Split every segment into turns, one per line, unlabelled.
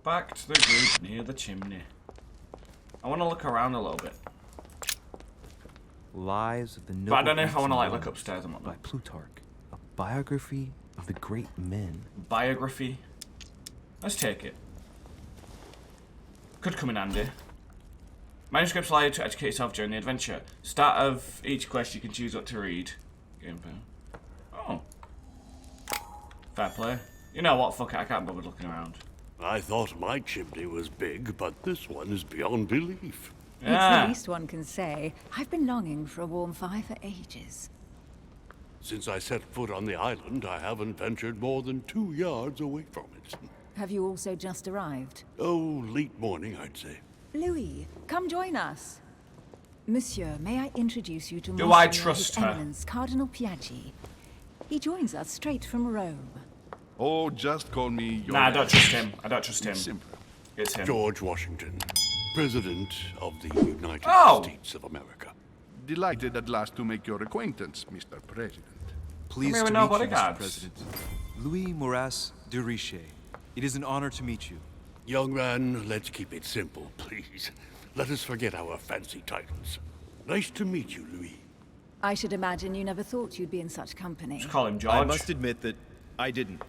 Back to the group near the chimney. I want to look around a little bit.
Lives of the Noble.
But I don't know if I want to like
Greeks
look upstairs or not.
by Plutarch, a biography of the great men.
Biography. Let's take it. Could come in handy. Manuscripts allow you to educate yourself during the adventure. Start of each quest, you can choose what to read. Gameplay. Oh. Fair play. You know what? Fuck it. I can't bother looking around.
I thought my chimney was big, but this one is beyond belief.
It's the least one can say. I've been longing for a warm fire for ages.
Since I set foot on the island, I haven't ventured more than 2 yards away from it.
Have you also just arrived?
Oh, late morning, I'd say.
Louis, come join us. Monsieur, may I introduce you to
Do I
His
trust her?
Eminence, Cardinal Piaggi. He joins us straight from Rome.
Oh, just call me your...
Nah, I don't trust him. I don't trust him.
Simple.
It's him.
George Washington, President of the United States of America.
Delighted at last to make your acquaintance, Mr. President.
Pleased
here
to
with
meet
no
you, Mr.
bodyguards.
President. Louis Maurras de Richet. It is an honor to meet you.
Young man, let's keep it simple, please. Let us forget our fancy titles. Nice to meet you, Louis.
I should imagine you never thought you'd be in such company.
Just call him George.
I must admit that I didn't.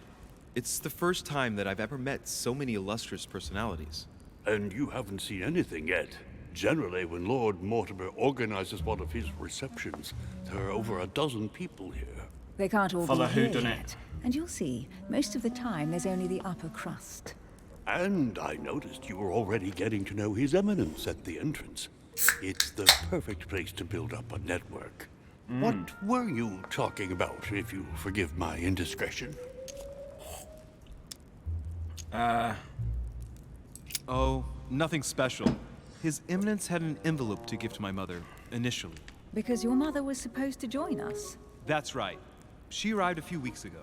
It's the first time that I've ever met so many illustrious personalities.
And you haven't seen anything yet. Generally, when Lord Mortimer organizes one of his receptions, there are over a dozen people here.
They can't all
For the
be here
whodunit.
yet. And you'll see, most of the time there's only the upper crust.
And I noticed you were already getting to know His Eminence at the entrance. It's the perfect place to build up a network. What were you talking about, if you forgive my indiscretion?
Oh, nothing special. His Eminence had an envelope to give to my mother, initially.
Because your mother was supposed to join us.
That's right. She arrived a few weeks ago.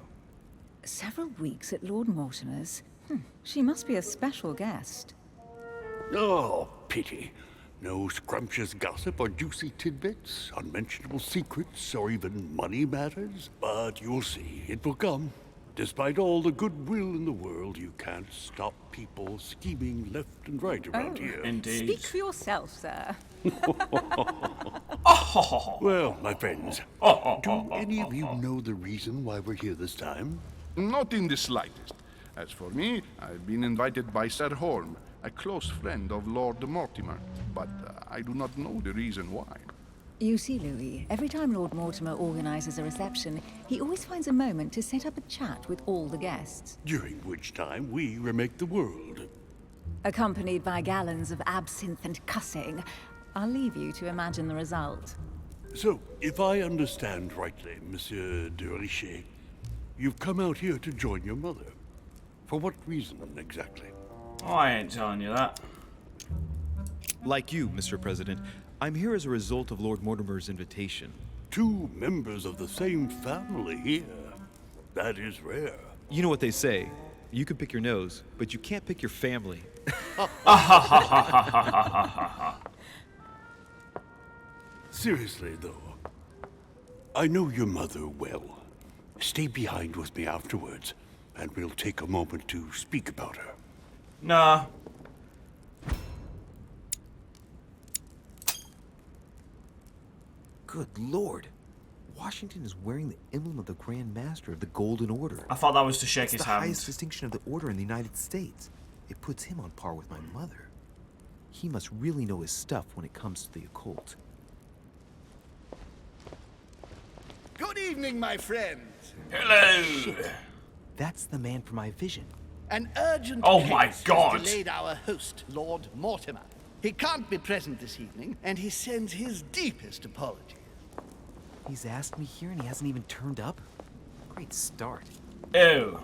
Several weeks at Lord Mortimer's. She must be a special guest.
Oh, pity. No scrumptious gossip or juicy tidbits, unmentionable secrets, or even money matters. But you'll see, it will come. Despite all the goodwill in the world, you can't stop people scheming left and right around here.
Indeed.
Speak for yourself, sir.
Well, my friends, do any of you know the reason why we're here this time?
Not in the slightest. As for me, I've been invited by Sir Holm, a close friend of Lord Mortimer, but I do not know the reason why.
You see, Louis, every time Lord Mortimer organizes a reception, he always finds a moment to set up a chat with all the guests.
During which time we remake the world.
Accompanied by gallons of absinthe and cussing. I'll leave you to imagine the result.
So, if I understand rightly, Monsieur de Richet, you've come out here to join your mother. For what reason, exactly?
Oh, I ain't telling you that.
Like you, Mr. President, I'm here as a result of Lord Mortimer's invitation.
2 members of the same family here. That is rare.
You know what they say. You can pick your nose, but you can't pick your family.
Seriously, though, I know your mother well. Stay behind with me afterwards, and we'll take a moment to speak about her.
Nah.
Good Lord. Washington is wearing the emblem of the Grand Master of the Golden Order.
I thought that was to shake
It's
his
the
hand.
highest distinction of the order in the United States. It puts him on par with my mother. He must really know his stuff when it comes to the occult.
Good evening, my friends.
Hello.
That's the man for my vision.
An urgent
Oh my
case
God.
has delayed our host, Lord Mortimer. He can't be present this evening, and he sends his deepest apologies.
He's asked me here and he hasn't even turned up? Great start.
Ew.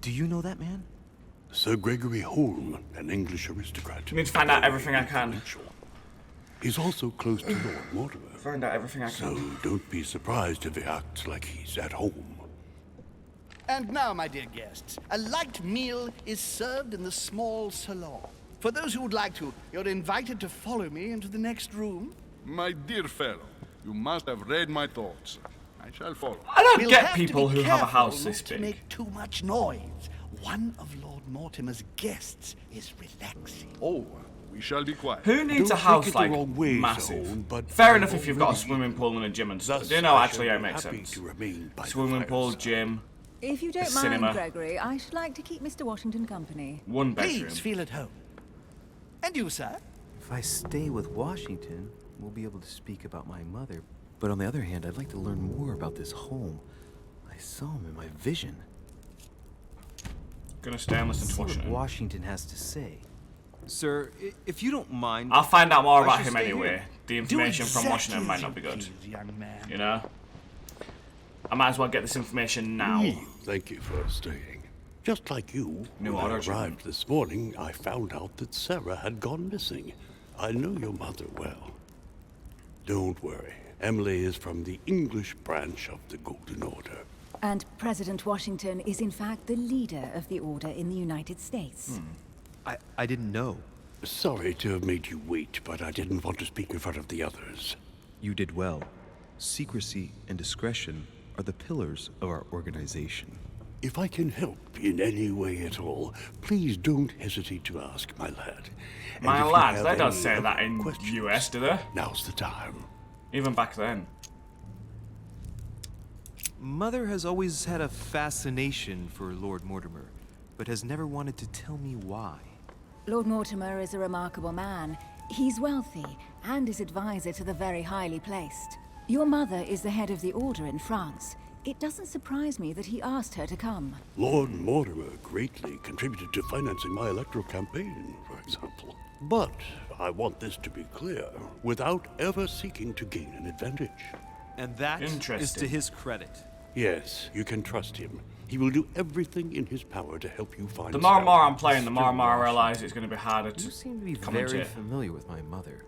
Do you know that man?
Sir Gregory Holm, an English aristocrat.
I need to find out everything I can.
Influential. He's also close to Lord Mortimer.
Find out everything I
So
can.
don't be surprised if he acts like he's at home.
And now, my dear guests, a light meal is served in the small salon. For those who would like to, you're invited to follow me into the next room.
My dear fellow, you must have read my thoughts. I shall follow.
I don't
We'll
get
have to
people
be
who have a
careful
house
not
this
to
big.
make too much noise. one of Lord Mortimer's guests is relaxing.
Oh, we shall be quiet.
Who needs
Don't
a house
take it the
like
wrong way,
massive?
Zone, but
Fair
I
enough if you've got a
already-
swimming pool and a gym and stuff.
Thus,
Do no,
I
actually,
shall
it
be
makes
happy
sense.
to remain by the
Swimming pool,
fireside.
gym,
If you don't mind,
cinema.
Gregory, I should like to keep Mr. Washington company.
one bedroom.
Please feel at home. And you, sir?
If I stay with Washington, we'll be able to speak about my mother. But on the other hand, I'd like to learn more about this home. I saw him in my vision.
Gonna stay and listen
See
to
what
Washington.
Washington has to say. Sir, if you don't mind...
I'll find out more
I
about
should
him
stay
anyway.
here.
The
Do
information from
exactly
Washington might
as
not be
you
good.
please, young man.
You know? I might as well get this information now.
Thank you for staying. Just like you,
New
when I
order
arrived
achievement.
this morning, I found out that Sarah had gone missing. I know your mother well. Don't worry. Emily is from the English branch of the Golden Order.
And President Washington is in fact the leader of the Order in the United States.
I didn't know.
Sorry to have made you wait, but I didn't want to speak in front of the others.
You did well. Secrecy and discretion are the pillars of our organization.
If I can help in any way at all, please don't hesitate to ask, my lad. And
My
if you
lads,
have
they don't
any
say that
other
in
questions,
US, do they?
Now's the time.
Even back then.
Mother has always had a fascination for Lord Mortimer, but has never wanted to tell me why.
Lord Mortimer is a remarkable man. He's wealthy and is advisor to the very highly placed. Your mother is the head of the Order in France. It doesn't surprise me that he asked her to come.
Lord Mortimer greatly contributed to financing my electoral campaign, for example. But I want this to be clear, without ever seeking to gain an advantage.
And that is
Interesting.
to his credit.
Yes, you can trust him. He will do everything in his power to help you find
The more and
Sarah.
more I'm playing, the more and more I realise it's going to be harder
You
to
seem to be
commentate.
very familiar with my mother.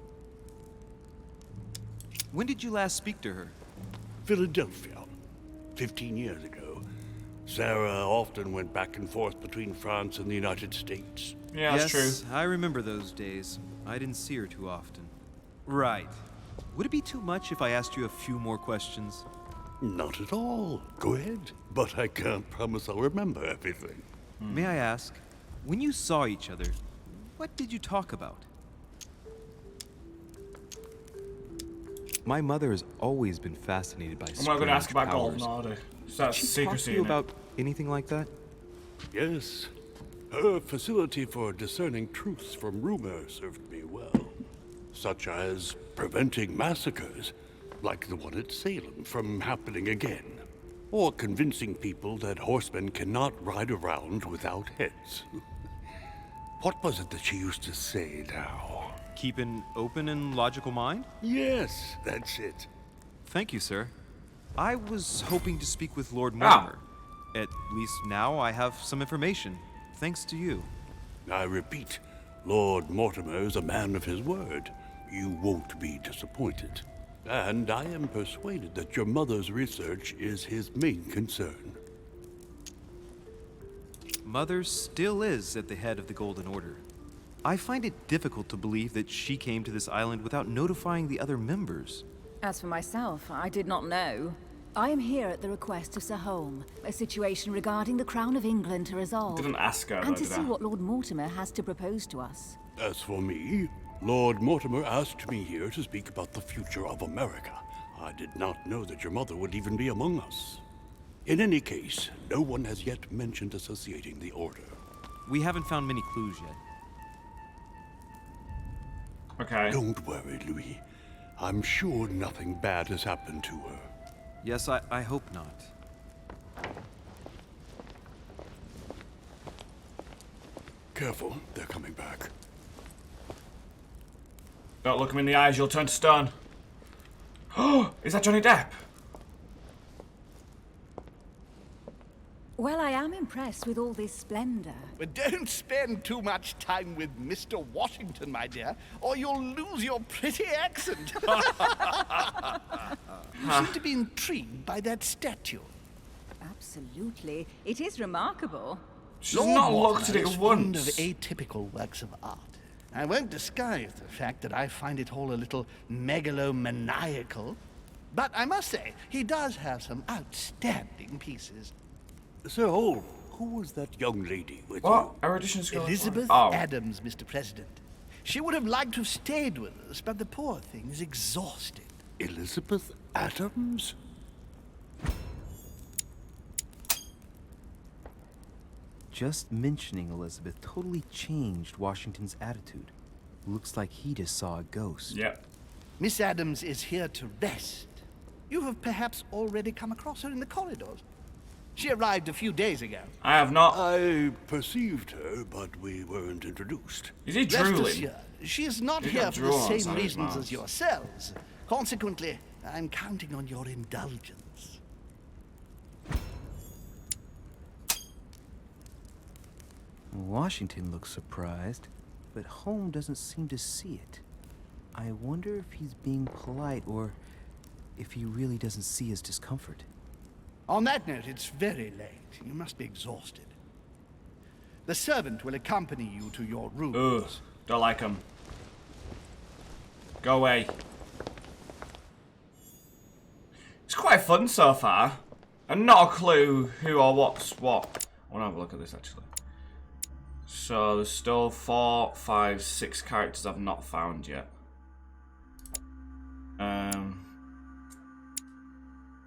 When did you last speak to her?
Philadelphia, 15 years ago. Sarah often went back and forth between France and the United States.
Yeah, that's
yes,
true.
I remember those days. I didn't see her too often. Right. Would it be too much if I asked you a few more questions?
Not at all. Go ahead. But I can't promise I'll remember everything.
May I ask, when you saw each other, what did you talk about? My mother has always been fascinated by
I'm not going to ask
strange
about Golden
powers.
Order. So that's
Did she talk
secrecy
to you
in it.
about anything like that?
Yes. Her facility for discerning truths from rumor served me well. Such as preventing massacres, like the one at Salem, from happening again. Or convincing people that horsemen cannot ride around without heads. What was it that she used to say now?
Keep an open and logical mind?
Yes, that's it.
Thank you, sir. I was hoping to speak with Lord
Ah.
Mortimer. At least now I have some information, thanks to you.
I repeat, Lord Mortimer is a man of his word. You won't be disappointed. And I am persuaded that your mother's research is his main concern.
Mother still is at the head of the Golden Order. I find it difficult to believe that she came to this island without notifying the other members.
As for myself, I did not know. I am here at the request of Sir Holm, a situation regarding the Crown of England to resolve.
Didn't ask her,
and
though,
to
did
see
I?
what Lord Mortimer has to propose to us.
As for me, Lord Mortimer asked me here to speak about the future of America. I did not know that your mother would even be among us. In any case, no one has yet mentioned associating the Order.
We haven't found many clues yet.
Okay.
Don't worry, Louis. I'm sure nothing bad has happened to her.
Yes, I hope not.
Careful, they're coming back.
Don't look him in the eyes, you'll turn to stone. Oh, is that Johnny Depp?
Well, I am impressed with all this splendor.
But don't spend too much time with Mr. Washington, my dear, or you'll lose your pretty accent. You seem to be intrigued by that statue.
Absolutely. It is remarkable.
She's not looked at
Mortimer
it
is fond of
once.
atypical works of art. I won't disguise the fact that I find it all a little megalomaniacal. But I must say, he does have some outstanding pieces.
Sir Holm, Who was that young lady with
What? Erudition skill.
Elizabeth
Oh.
Adams, Mr. President. She would have liked to have stayed with us, but the poor thing is exhausted.
you? Elizabeth Adams?
Just mentioning Elizabeth totally changed Washington's attitude. Looks like he just saw a ghost.
Yep.
Miss Adams is here to rest. You have perhaps already come across her in the corridors. She arrived a few days ago.
I have not.
I perceived her, but we weren't introduced.
Is he
Rest
drooling?
assured, she is not
He's
here
got
for the
drawers
same
on his
reasons
mouth.
as yourselves. Consequently, I'm counting on your indulgence.
Washington looks surprised, but Holmes doesn't seem to see it. I wonder if he's being polite or if he really doesn't see his discomfort.
On that note, it's very late. You must be exhausted. The servant will accompany you to your rooms.
Ugh. Don't like him. Go away. It's quite fun so far. And not a clue who or what's what. I want to have a look at this actually. So there's still 4, 5, 6 characters I've not found yet.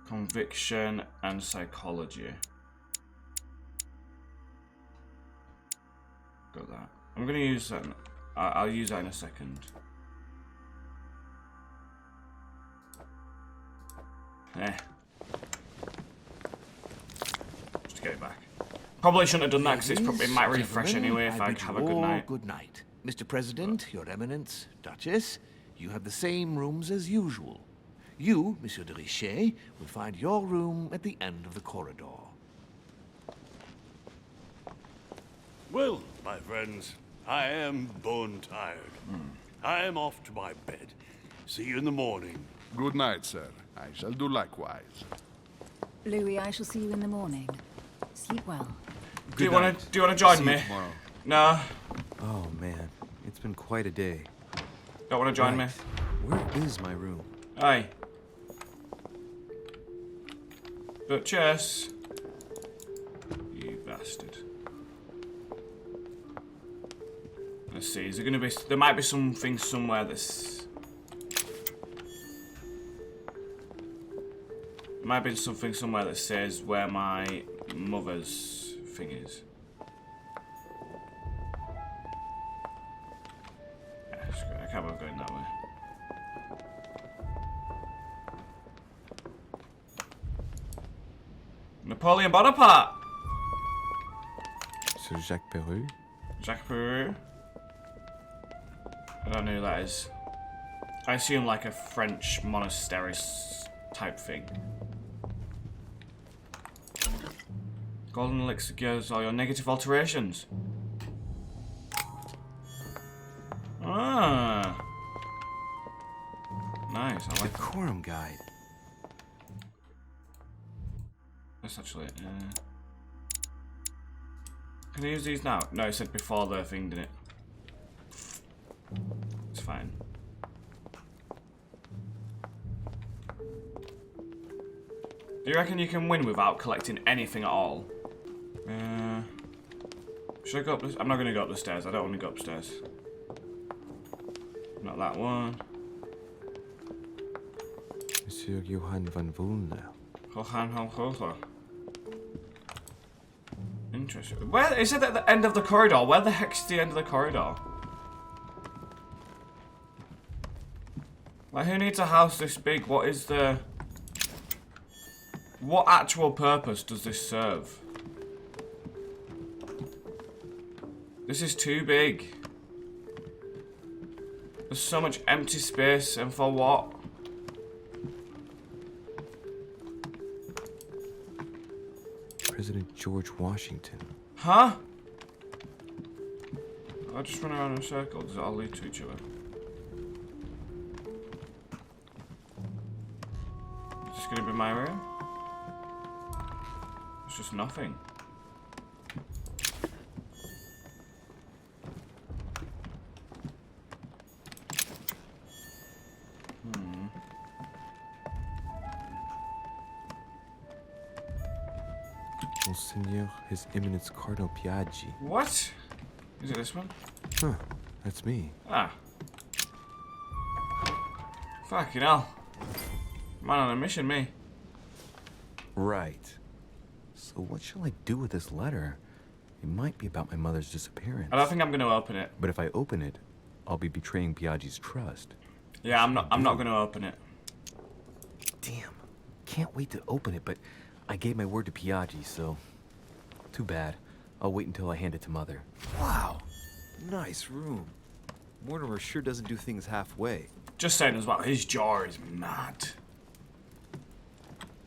Conviction and psychology. Got that. I'm gonna use that. I'll use that in a second. Just to get it back. Probably shouldn't have done that because it might refresh anyway if I have a good night.
Good night. Mr. President, Your Eminence, Duchess, you have the same rooms as usual. You, Monsieur de Richet, will find your room at the end of the corridor.
Well, my friends, I am bone tired. I am off to my bed. See you in the morning.
Good night, sir. I shall do likewise.
Louis, I shall see you in the morning. Sleep well.
Do you want to join
See
me?
you tomorrow.
No,
Oh man, it's been quite a day.
don't want to join me.
Where is my room?
Hey. Duchess. You bastard. Let's see, is there gonna be... There might be something somewhere that's... There might be something somewhere that says where my mother's thing is. Yeah, screw it, I can't bother going that way. Napoleon Bonaparte!
Sir Jacques Peru?
Jacques Peru. I don't know who that is. I assume like a French monastery type thing. Golden elixir cures all your negative alterations. Ah. Nice, I like that.
Decorum guide.
That's actually it. Can I use these now? No, it said before the thing, didn't it? It's fine. Do you reckon you can win without collecting anything at all? Should I go up the... I'm not going to go up the stairs. I don't want to go upstairs. Not that one.
Monsieur Johann van Vulner.
Interesting. Where is it at the end of the corridor? Where the heck's the end of the corridor? Like, who needs a house this big? What is the... What actual purpose does this serve? This is too big. There's so much empty space, and for what?
President George Washington.
Huh? I just run around in a circle. Does it all lead to each other? Is this gonna be my room? It's just nothing.
Monseigneur, His Eminence Cardinal Piaggi.
What? Is it this one?
Huh, that's me.
Ah. Fucking hell. Man on a mission, me.
Right. So what shall I do with this letter? It might be about my mother's disappearance.
I don't think I'm going to open it.
But if I open it, I'll be betraying Piaggi's trust.
Yeah, I'm not going to open it.
Damn. Can't wait to open it, but I gave my word to Piaggi, so... Too bad. I'll wait until I hand it to Mother. Wow. Nice room. Mortimer sure doesn't do things halfway.
Just saying as well, his jaw is mad.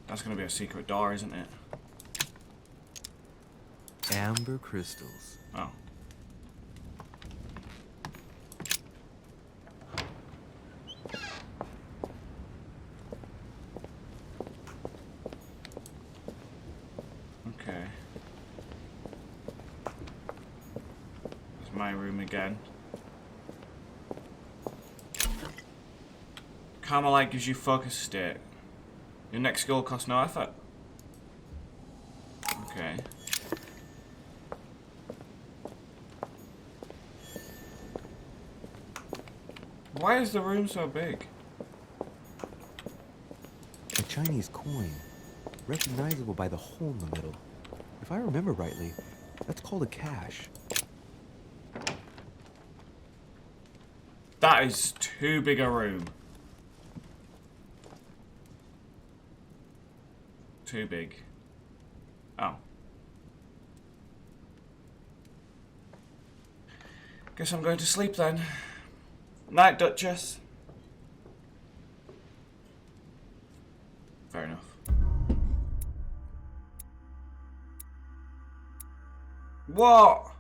That's going to be a secret door, isn't it?
Amber crystals.
Oh. Okay. It's my room again. Carmelite gives you focus state. Your next skill costs no effort. Okay. Why is the room so big?
A Chinese coin. Recognizable by the hole in the middle. If I remember rightly, that's called a cash.
That is too big a room. Too big. Oh. Guess I'm going to sleep then. Night, Duchess. Fair enough. What?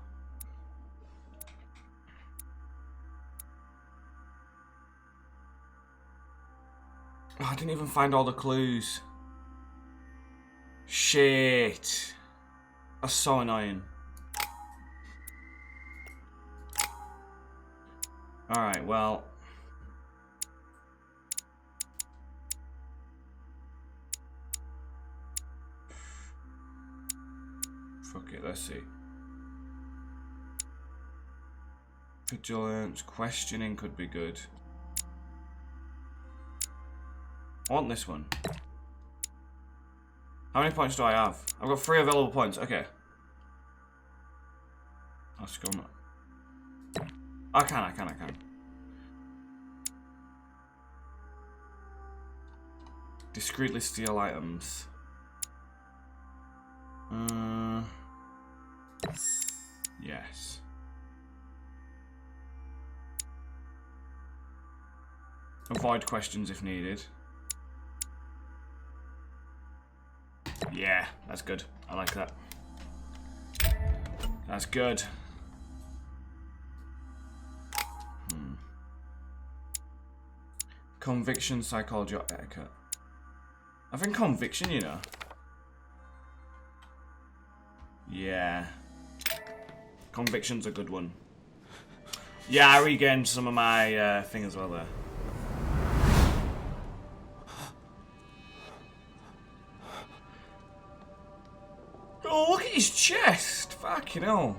Oh, I didn't even find all the clues. Shit. That's so annoying. Alright, well. Fuck it, let's see. Vigilance, questioning could be good. I want this one. How many points do I have? I've got 3 available points, okay. Let's go. I can. Discreetly steal items. Yes. Avoid questions if needed. Yeah, that's good. I like that. That's good. Conviction, psychology, or etiquette. I think conviction, you know. Yeah. Conviction's a good one. Yeah, I regained some of my thing as well there. Oh, look at his chest! Fucking hell.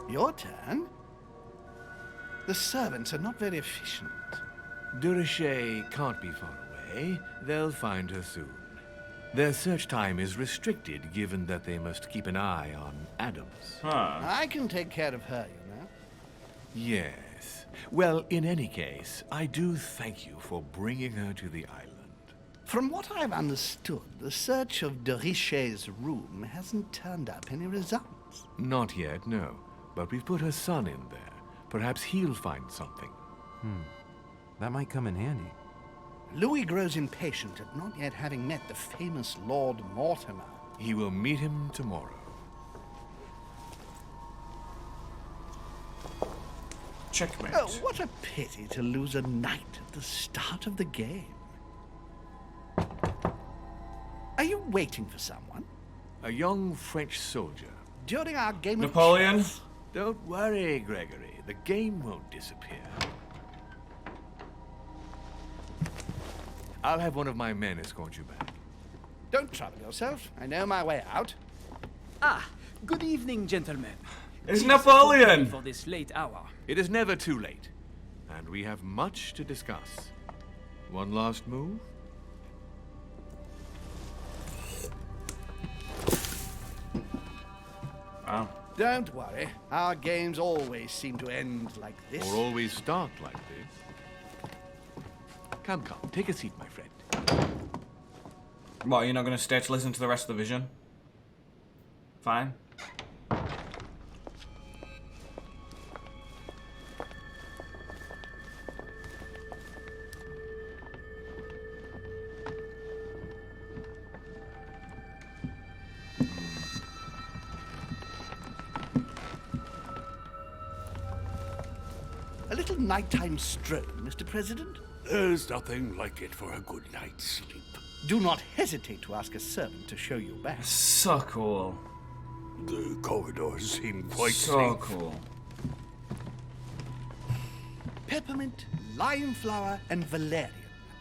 Your turn? The servants are not very efficient.
De Richet can't be far away. They'll find her soon. Their search time is restricted, given that they must keep an eye on Adams.
Huh.
I can take care of her, you know.
Yes. Well, in any case, I do thank you for bringing her to the island.
From what I've understood, the search of de Richet's room hasn't turned up any results.
Not yet, no. But we've put her son in there. Perhaps he'll find something.
That might come in handy.
Louis grows impatient at not yet having met the famous Lord Mortimer.
He will meet him tomorrow.
Checkmate.
Oh, what a pity to lose a knight at the start of the game. Are you waiting for someone?
A young French soldier.
During our game
Napoleon?
of chess,
Don't worry, Gregory. The game won't disappear. I'll have one of my men escort you back.
Don't trouble yourself. I know my way out.
Ah, good evening, gentlemen.
It's
Please
Napoleon!
forgive me for this late hour.
It is never too late, and we have much to discuss. One last move?
Wow.
Don't worry. Our games always seem to end like this.
Or always start like this? Come, take a seat, my friend.
What, you're not going to stay to listen to the rest of the vision? Fine.
A little nighttime stroll, Mr. President?
There's nothing like it for a good night's sleep.
Do not hesitate to ask a servant to show you back.
So cool.
The corridors seem quite
So
safe.
cool.
Peppermint, lime flower, and valerian.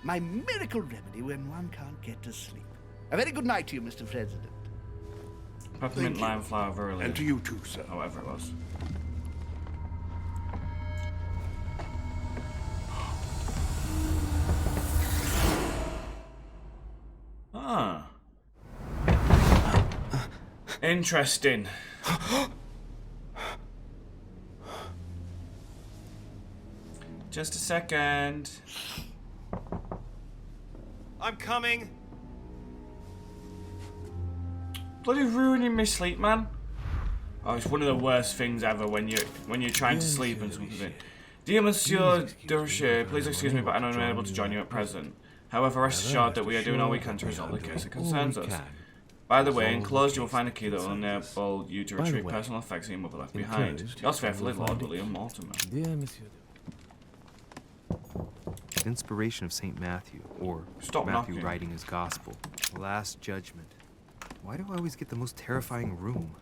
My miracle remedy when one can't get to sleep. A very good night to you, Mr. President.
Peppermint,
you.
lime flower, virulent.
And to you too, sir.
However it was. Ah. Interesting. Just a second.
I'm coming.
Bloody ruining my sleep, man. Oh, it's one of the worst things ever when you're trying to sleep and something's in. Dear Monsieur Durocher, please excuse me, but I'm unable to join you at present. However, rest assured that we are doing all we can to resolve the case that concerns us. By the way, enclosed you will find a key that will enable you to retrieve personal effects that your mother left behind. Yours faithfully, Lord William Mortimer.
Dear Monsieur. Inspiration of St. Matthew, or
Stop
Matthew
knocking.
writing his gospel. Last Judgment. Why do I always get the most terrifying room?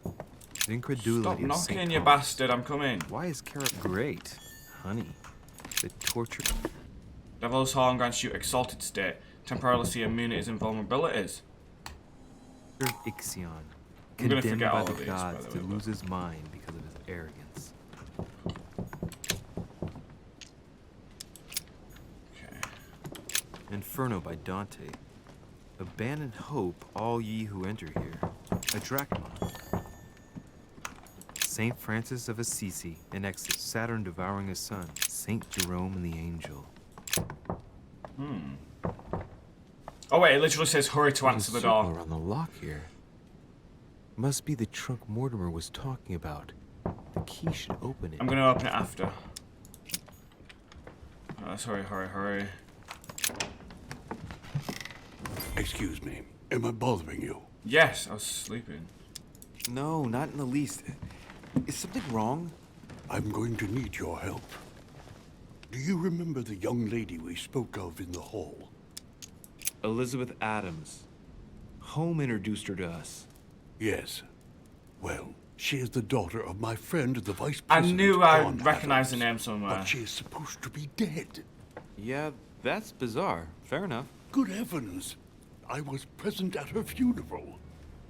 The incredulity
Stop
of St.
knocking, you
Thomas.
bastard, I'm coming.
Why is carrot great? Honey. The torture.
Devil's Horn grants you exalted state, temporarily see immunities and vulnerabilities.
Ixion.
I'm gonna
Condemned
forget
by
all
the
of these, by
gods
the
to
way,
lose his mind because of his arrogance.
Okay.
Inferno by Dante. Abandon hope, all ye who enter here. A drachma. Saint Francis of Assisi, in Exodus, Saturn devouring his son. Saint Jerome and the angel.
Oh wait, it literally says hurry to answer the
There's a circle
door.
around the lock here. Must be the trunk Mortimer was talking about. The key should open it.
I'm gonna open it after. Let's hurry, hurry, hurry.
Excuse me. Am I bothering you?
Yes, I was sleeping.
No, not in the least. Is something wrong?
I'm going to need your help. Do you remember the young lady we spoke of in the hall?
Elizabeth Adams. Home introduced her to us.
Yes. Well, she is the daughter of my friend, the vice
I
president.
knew I
John
recognized the
Adams.
name somewhere.
But she is supposed to be dead.
Yeah, that's bizarre. Fair enough.
Good heavens. I was present at her funeral.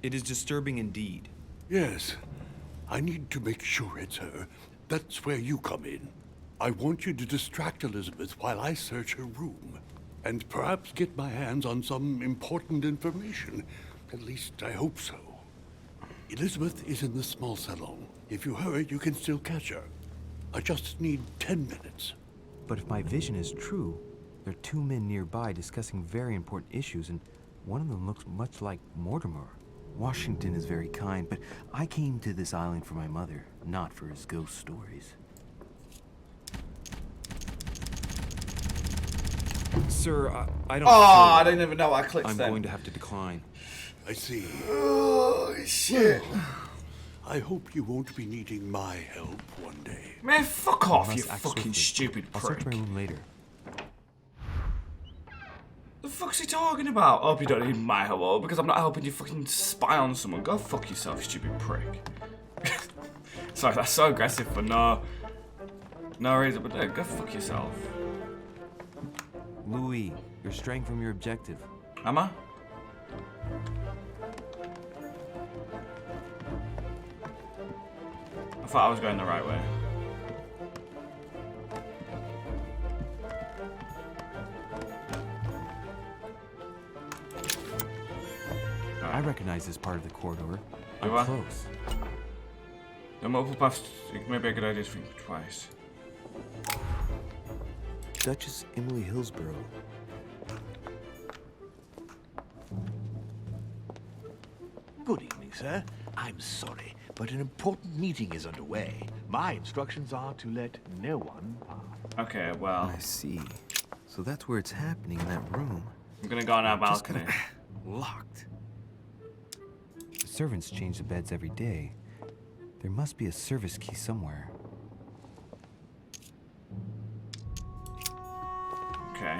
It is disturbing indeed.
Yes. I need to make sure it's her. That's where you come in. I want you to distract Elizabeth while I search her room. And perhaps get my hands on some important information. At least I hope so. Elizabeth is in the small salon. If you hurry, you can still catch her. I just need 10 minutes.
But if my vision is true, there are two men nearby discussing very important issues, and one of them looks much like Mortimer. Washington is very kind, but I came to this island for my mother, not for his ghost stories. Sir, I don't...
Oh, I didn't even know I clicked
I'm
then.
going to have to decline.
I see.
Oh, shit.
I hope you won't be needing my help one day.
Man, fuck off,
Must
you
act
fucking
swiftly.
stupid
I'll
prick.
search my room later.
The fuck's he talking about? I hope you don't need my help because I'm not helping you fucking spy on someone. Go fuck yourself, stupid prick. Sorry, that's so aggressive for no reason. But go fuck yourself.
Louis, you're straying from your objective.
Am I? I thought I was going the right way.
I recognize this part of the corridor.
Do
I'm
I?
close.
The multiple paths. It may be a good idea to think twice.
Duchess Emily Hillsborough.
Good evening, sir. I'm sorry, but an important meeting is underway. My instructions are to let no one pass.
Okay, well,
I see. So that's where it's happening, in that room.
I'm gonna go on our
Just
balcony.
kinda locked. The servants change the beds every day. There must be a service key somewhere.
Okay.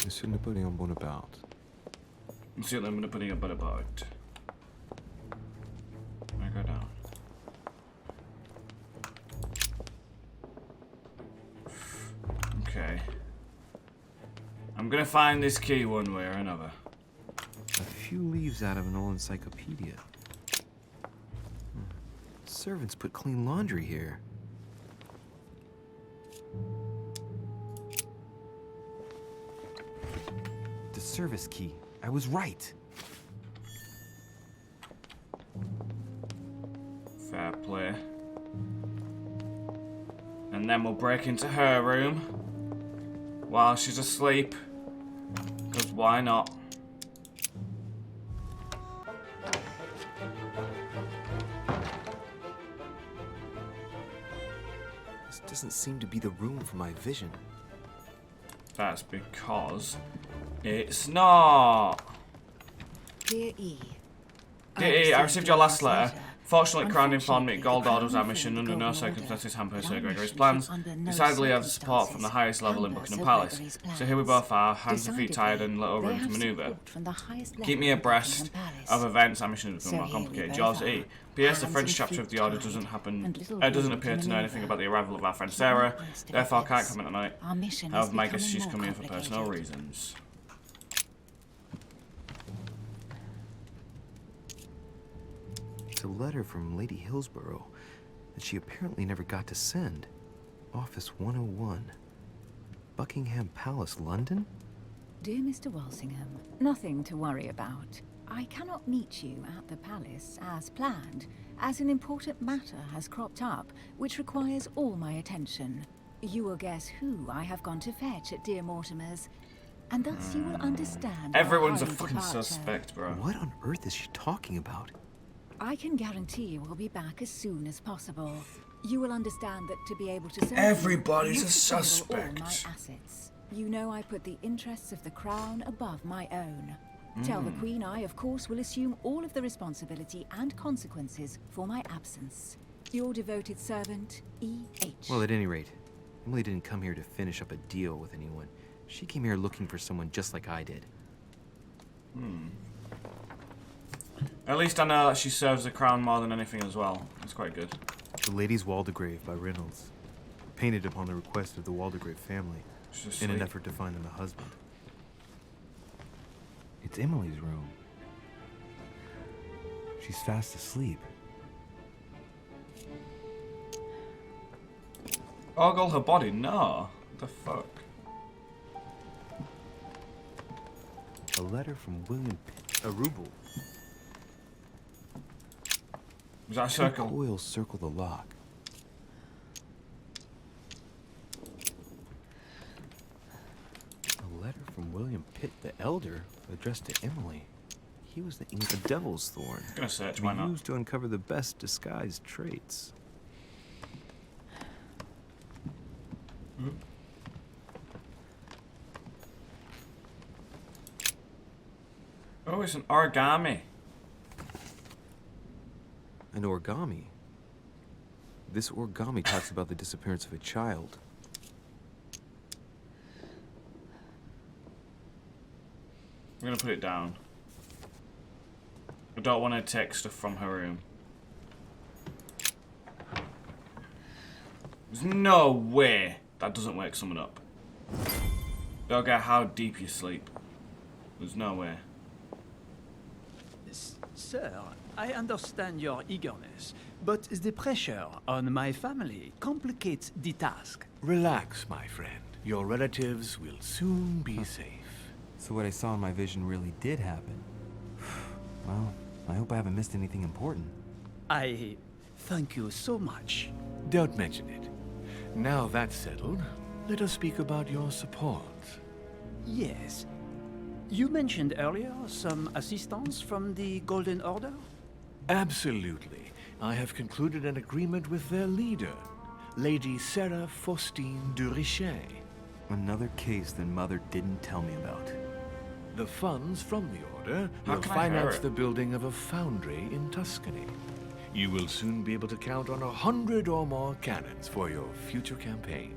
Monsieur Napoleon Bonaparte.
Monsieur, I'm gonna put in a butt about. I go down. Okay. I'm gonna find this key one way or another.
A few leaves out of an old encyclopedia. Servants put clean laundry here. The service key. I was right.
Fair play. And then we'll break into her room while she's asleep. Because why not?
This doesn't seem to be the room for my vision.
That's because it's not.
Dear E.
Dear E, I received your last letter. Fortunately, Crown informed me
Unfortunately,
Gold Order was our
Crown
mission.
informed
Under no
Gold Order
circumstances hamper
that
Sir
our
Gregory's
mission
plans.
should under no
Decidedly have support from the
circumstances
highest level in
hamper
Buckingham
Sir
Palace.
Gregory's
So here we
plans.
both are, hands and feet
Decidedly,
tied and little
they
room to
have
maneuver.
support from the highest
Keep
level
me
in
abreast
Buckingham Palace.
of events. Our mission has become
So
more
here we
complicated.
both
Jaws
are,
E. P.S. The
hands
French
and
chapter of
feet
the Order
tied,
doesn't
and little
doesn't
room
appear
to
to know anything
maneuver.
about the arrival of our friend
Keep
Sarah.
me abreast of
Therefore, can't
events.
come in tonight.
Our mission is
However, my guess
becoming
she's
more
coming in for personal
complicated.
reasons.
It's a letter from Lady Hillsborough that she apparently never got to send. Office 101. Buckingham Palace, London?
Dear Mr. Walsingham, nothing to worry about. I cannot meet you at the palace as planned, as an important matter has cropped up, which requires all my attention. You will guess who I have gone to fetch at dear Mortimer's, and thus you will understand. our
Everyone's a
hurried
fucking
departure.
suspect, bro.
What on earth is she talking about?
I can guarantee we'll be back as soon as possible. You will understand that to be able to serve
Everybody's
you,
a
I must handle
suspect.
all my assets. You know I put the interests of the crown above my own. Tell the Queen I, of course, will assume all of the responsibility and consequences for my absence. Your devoted servant, E.H.
Well, at any rate, Emily didn't come here to finish up a deal with anyone. She came here looking for someone just like I did.
At least I know that she serves the crown more than anything as well. That's quite good.
The Lady's Waldegrave by Reynolds. Painted upon the request of the Waldegrave family
She's
in an
asleep.
effort to find them a husband. It's Emily's room. She's fast asleep.
Ogle her body? No. What the fuck?
A letter from William Pitt. A ruble.
Was that a
Two
circle?
coils circle the lock. A letter from William Pitt the Elder, addressed to Emily. He was the English devil's thorn.
I'm gonna search,
To
why
be
not?
used to uncover the best disguised traits.
Oh, it's an origami.
An origami. This origami talks about the disappearance of a child.
I'm gonna put it down. I don't want to take stuff from her room. There's no way that doesn't wake someone up. Don't care how deep you sleep. There's no way.
Sir, I understand your eagerness, but the pressure on my family complicates the task.
Relax, my friend. Your relatives will soon be safe.
So what I saw in my vision really did happen. Well, I hope I haven't missed anything important.
I thank you so much.
Don't mention it. Now that's settled, let us speak about your support.
Yes. You mentioned earlier some assistance from the Golden Order?
Absolutely. I have concluded an agreement with their leader, Lady Sarah Faustine de Richet.
Another case that Mother didn't tell me about.
The funds from the order
How
will
can I hear
finance
it?
the building of a foundry in Tuscany. You will soon be able to count on 100 or more cannons for your future campaigns.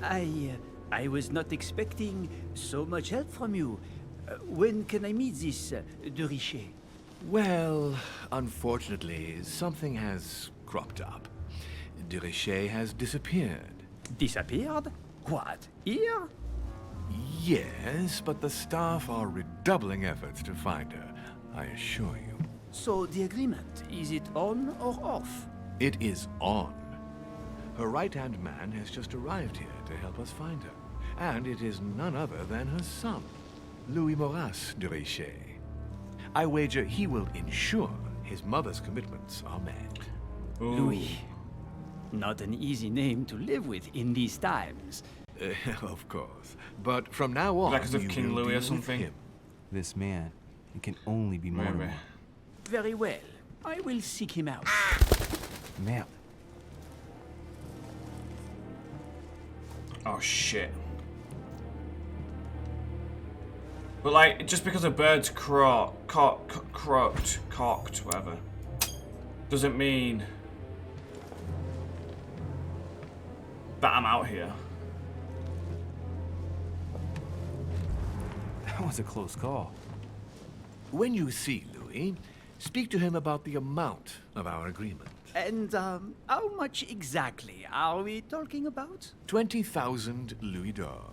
I was not expecting so much help from you. When can I meet this de Richet?
Well, unfortunately, something has cropped up. De Richet has disappeared.
Disappeared? What? Here?
Yes, but the staff are redoubling efforts to find her, I assure you.
So the agreement, is it on or off?
It is on. Her right-hand man has just arrived here to help us find her. And it is none other than her son, Louis Maurice de Richet. I wager he will ensure his mother's commitments are met.
Ooh.
Louis. Not an easy name to live with in these times.
Of course. But from now on,
Like as if
you
King
will
Louis or
deal with
something?
him.
This man, it can only be
Maybe.
Mortimer.
Very well. I will seek him out.
Map.
Oh shit. But like, just because a bird's cocked, whatever, doesn't mean that I'm out here.
That was a close call.
When you see Louis, speak to him about the amount of our agreement.
And how much exactly are we talking about?
20,000 louis d'or.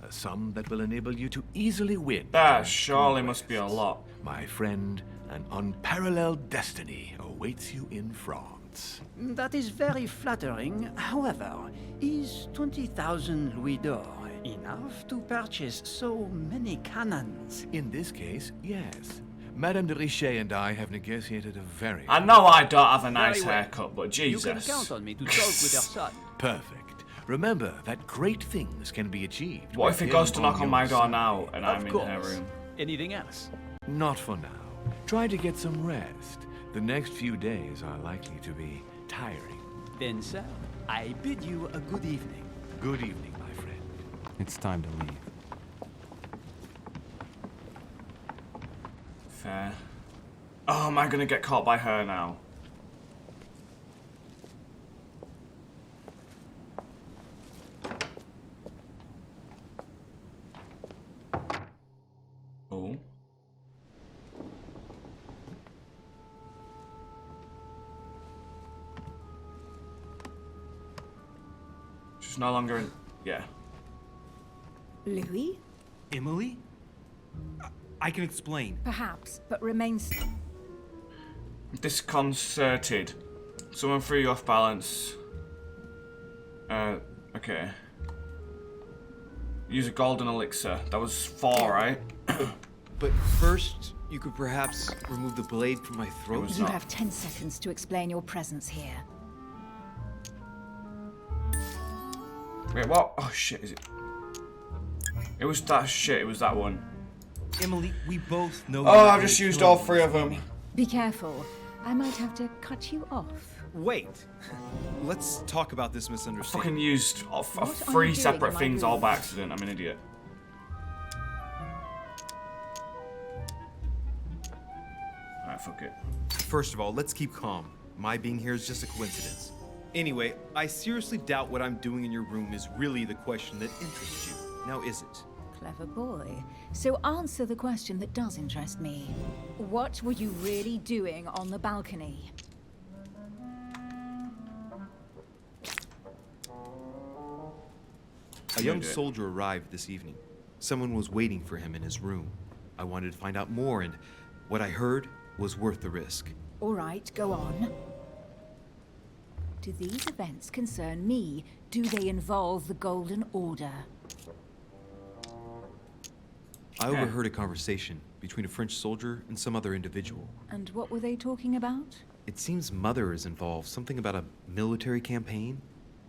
A sum that will enable you to easily win.
That surely must be a lot.
My friend, an unparalleled destiny awaits you in France.
That is very flattering. However, is 20,000 louis d'or enough to purchase so many cannons?
In this case, yes. Madame de Richet and I have negotiated a very...
I know I don't have a nice
Very well.
haircut, but
You
Jesus.
can count on me to talk with your son.
Perfect. Remember that great things can be achieved.
What
with
if he
him
goes to knock
on
on my
your
door
side.
now and I'm
Of
in her
course.
room?
Anything else?
Not for now. Try to get some rest. The next few days are likely to be tiring.
Then, sir, I bid you a good evening.
Good evening, my friend.
It's time to leave.
Fair. Oh, am I gonna get caught by her now? Oh. She's no longer in. Yeah.
Louis?
Emily? I can explain.
Perhaps, but remains.
Disconcerted. Someone threw you off balance. Okay. Use a golden elixir. That was 4, right?
But first, you could perhaps remove the blade from my throat.
was
You
not.
have 10 seconds to explain your presence here.
Wait, what? Oh shit, is it? It was that shit, it was that one.
Emily, we both know.
Oh, I've just used all 3 of them.
Be careful. I might have to cut you off.
Wait. Let's talk about this
Fucking
misunderstanding.
used
What are you
3
doing
separate
in my
things
room?
all by accident. I'm an idiot. Alright, fuck it.
First of all, let's keep calm. My being here is just a coincidence. Anyway, I seriously doubt what I'm doing in your room is really the question that interests you. Now, is it?
Clever boy. So answer the question that does interest me. What were you really doing on the balcony?
A young soldier arrived this evening. Someone was waiting for him in his room. I wanted to find out more, and what I heard was worth the risk.
All right, go on. Do these events concern me? Do they involve the Golden Order?
I overheard a conversation between a French soldier and some other individual.
And what were they talking about?
It seems Mother is involved, something about a military campaign.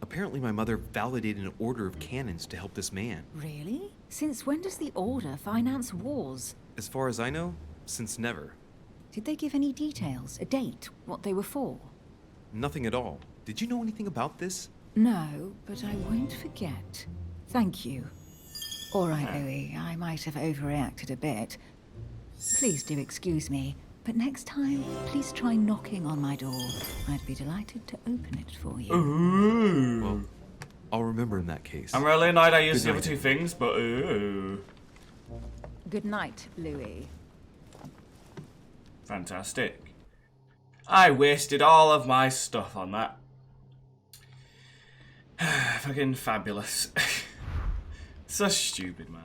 Apparently my mother validated an order of cannons to help this man.
Really? Since when does the Order finance wars?
As far as I know, since never.
Did they give any details? A date? What they were for?
Nothing at all. Did you know anything about this?
No, but I won't forget. Thank you. All right, Louis, I might have overreacted a bit. Please do excuse me, but next time, please try knocking on my door. I'd be delighted to open it for you.
Ooh.
Well, I'll remember in that case.
I'm really annoyed I used the other two things, but ooh.
Good night, Louis.
Fantastic. I wasted all of my stuff on that. Fucking fabulous. So stupid, man.